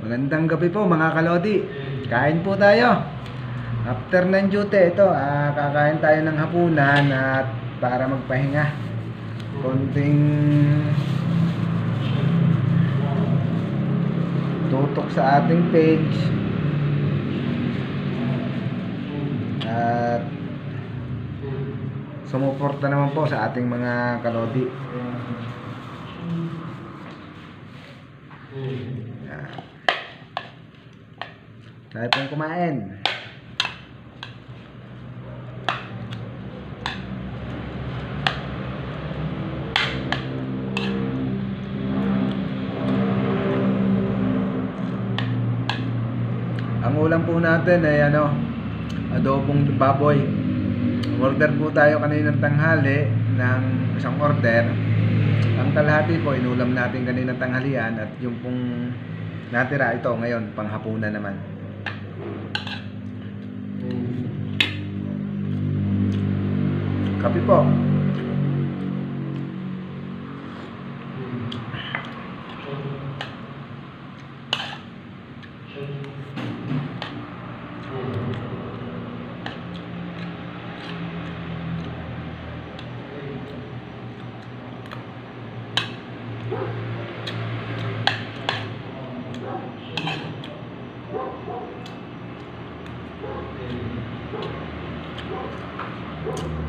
Magandang gabi po mga kalodi. Kain po tayo. After ng duty, ito, kakain tayo ng hapunan at para magpahinga. Konting tutok sa ating page. At sumuporta naman po sa ating mga kalodi. Tayo pong kumain. Ang ulam po natin ay adobong baboy. Order po tayo kaninang tanghali ng isang order. Ang kalahati po inulam natin kaninang tanghalian at yung pong natira ito ngayon panghapunan naman. Kape po.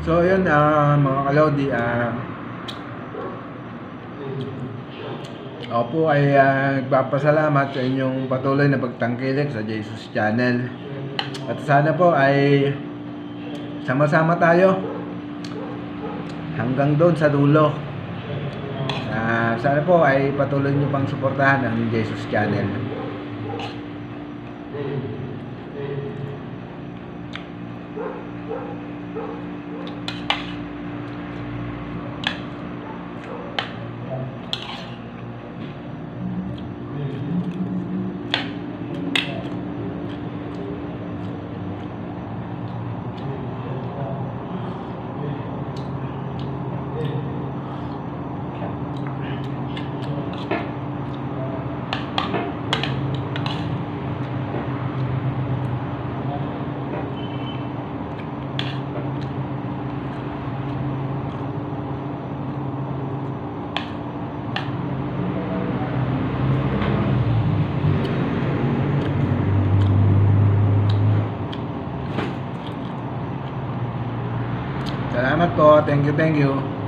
So yun mga kalodi, ako po ay nagpapasalamat sa inyong patuloy na pagtangkilik sa Jesus Channel. At sana po ay sama-sama tayo hanggang doon sa dulo. Sana po ay patuloy nyo pang suportahan ang Jesus Channel. Salamat po. Thank you.